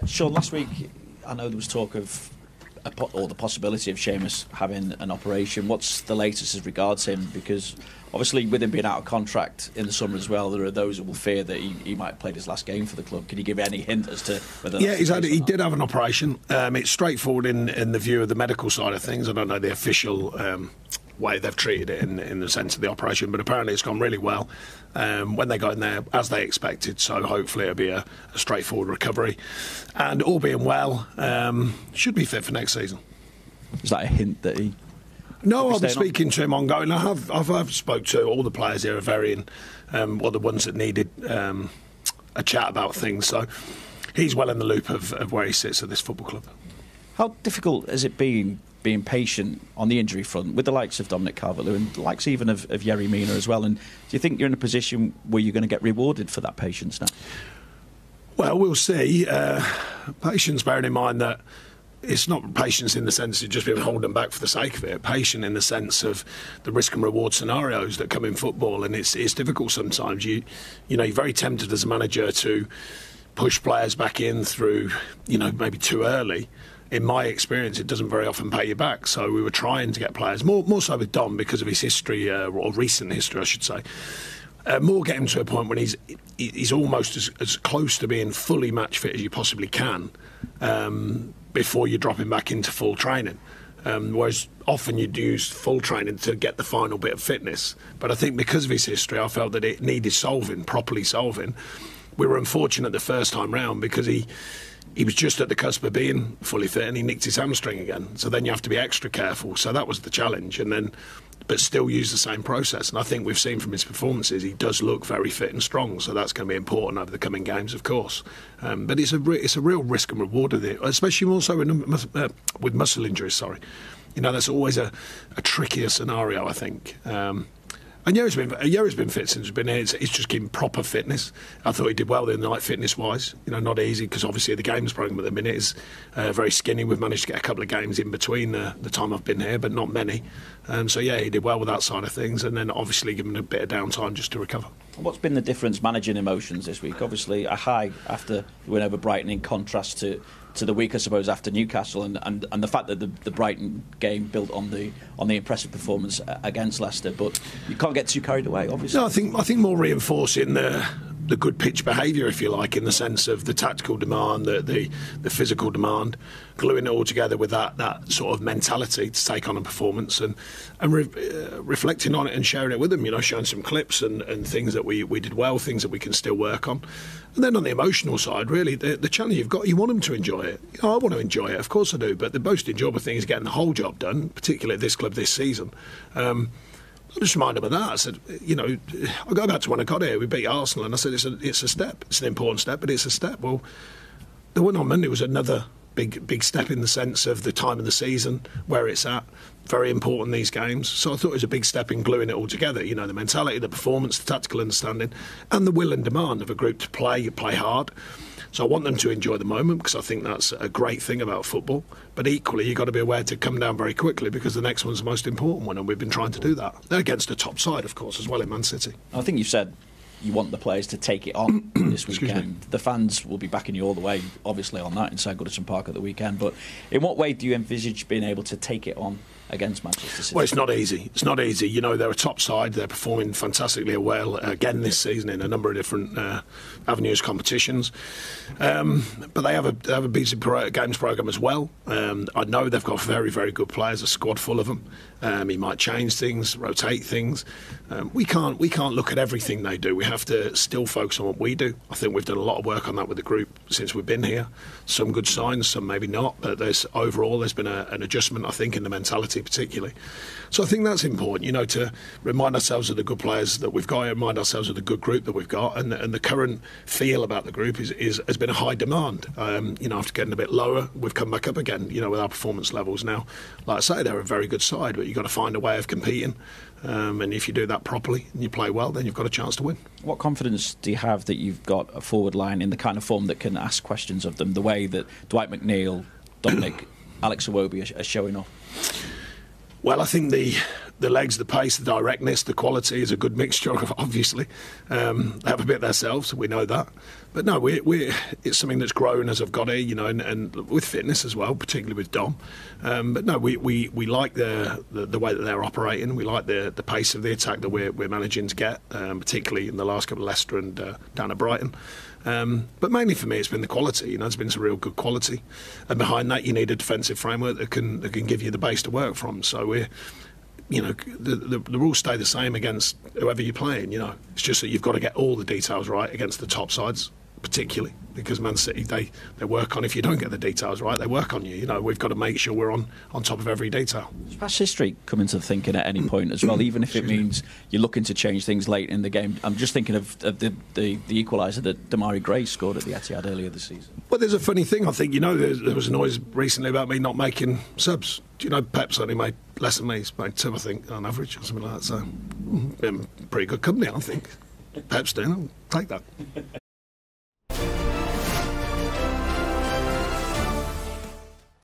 Sean, last week I know there was talk of or the possibility of Sheamus having an operation. What's the latest as regards him? Because obviously with him being out of contract in the summer as well, there are those who will fear that he might have played his last game for the club. Can you give any hint as to whether he did have an operation. It's straightforward in the view of the medical side of things. I don't know the official way they've treated it in the sense of the operation, but apparently it's gone really well when they got in there as they expected, so hopefully it'll be a straightforward recovery, and all being well, should be fit for next season. Is that a hint that he... No, I'll be speaking to him ongoing. I've spoke to all the players here, varying, the ones that needed a chat about things, so he's well in the loop of where he sits at this football club. How difficult has it been being patient on the injury front with the likes of Dominic Calvert-Lewin and the likes even of Yerry Mina as well? And do you think you're in a position where you're going to get rewarded for that patience now? Well, we'll see. Patience, bearing in mind that it's not patience in the sense of just being holding back for the sake of it. Patient in the sense of the risk and reward scenarios that come in football, and it's difficult sometimes. You're very tempted as a manager to push players back in through, maybe too early. In my experience, it doesn't very often pay you back. So we were trying to get players, more so with Dom because of his history, or recent history, I should say. More get him to a point when he's almost as close to being fully match fit as you possibly can before you drop him back into full training. Whereas often you'd use full training to get the final bit of fitness. But I think because of his history, I felt that it needed properly solving. We were unfortunate the first time round because he was just at the cusp of being fully fit and he nicked his hamstring again. So then you have to be extra careful. So that was the challenge. But still use the same process. And I think we've seen from his performances, he does look very fit and strong. So that's going to be important over the coming games, of course. But it's a real risk and reward of it, especially more so with muscle injuries. Sorry, that's always a trickier scenario, I think. And Yerry's been fit since he's been here. It's just keeping proper fitness. I thought he did well the other night, fitness-wise. Not easy because obviously the games programme at the minute is very skinny. We've managed to get a couple of games in between the time I've been here, but not many. He did well with that side of things, and then obviously given a bit of downtime just to recover. What's been the difference managing emotions this week? Obviously a high after the win over Brighton, in contrast to the week, I suppose, after Newcastle, and the fact that the Brighton game built on the impressive performance against Leicester, but you can't get too carried away, obviously. No, I think more reinforcing the good pitch behaviour, if you like, in the sense of the tactical demand, the physical demand, gluing it all together with that sort of mentality to take on a performance and reflecting on it and sharing it with them, showing some clips and things that we did well, things that we can still work on. And then on the emotional side, really, the challenge you've got, you want them to enjoy it. I want to enjoy it, of course I do, but the most enjoyable thing is getting the whole job done, particularly at this club this season. I just remind them of that. I said, I'll go back to when I got here. We beat Arsenal, and I said it's a step. It's an important step, but it's a step. Well, the win on Monday was another big step in the sense of the time of the season, where it's at. Very important, these games. So I thought it was a big step in gluing it all together. The mentality, the performance, the tactical understanding, and the will and demand of a group to play hard. So I want them to enjoy the moment because I think that's a great thing about football. But equally, you've got to be aware to come down very quickly because the next one's the most important one, and we've been trying to do that. They're against the top side, of course, as well in Man City. I think you've said you want the players to take it on this weekend. The fans will be backing you all the way, obviously, on that inside Goodison Park at the weekend. But in what way do you envisage being able to take it on against Manchester City? Well, it's not ezy. It's not easy. They're a top side. They're performing fantastically well again this season in a number of different avenues, competitions. But they have a busy games programme as well. I know they've got very, very good players, a squad full of them. He might change things, rotate things. We can't look at everything they do. We have to still focus on what we do. I think we've done a lot of work on that with the group since we've been here. Some good signs, some maybe not. But there's been an adjustment, I think, in the mentality particularly. So I think that's important, to remind ourselves of the good players that we've got, remind ourselves of the good group that we've got, and the current feel about the group has been a high demand. After getting a bit lower, we've come back up again, with our performance levels now. Like I say, they're a very good side, but you've got to find a way of competing. And if you do that properly and you play well, then you've got a chance to win. What confidence do you have that you've got a forward line in the kind of form that can ask questions of them, the way that Dwight McNeil, Dominic, Alex Iwobi are showing off? Well, I think the the legs, the pace, the directness, the quality is a good mixture. Obviously, they have a bit themselves. We know that, but no, it's something that's grown as I've got here, you know, and with fitness as well, particularly with Dom. But no, we like the way that they're operating. We like the pace of the attack that we're managing to get, particularly in the last couple of Leicester and down at Brighton. But mainly for me, it's been the quality. You know, it's been some real good quality, and behind that, you need a defensive framework that can give you the base to work from. So we're, you know, the rules stay the same against whoever you're playing. You know, it's just that you've got to get all the details right against the top sides, particularly because Man City they work on, if you don't get the details right, they work on you. You know, we've got to make sure we're on top of every detail. Does past history come into thinking at any point as well, even if it means you're looking to change things late in the game? I'm just thinking of the equaliser that Damari Gray scored at the Etihad earlier this season. Well, there's a funny thing. I think, you know, there was a noise recently about me not making subs. Do you know, Pep's only made less than me. He's made 2, I think, on average, or something like that. So, been pretty good company, I think. Pep's doing. I'll take that.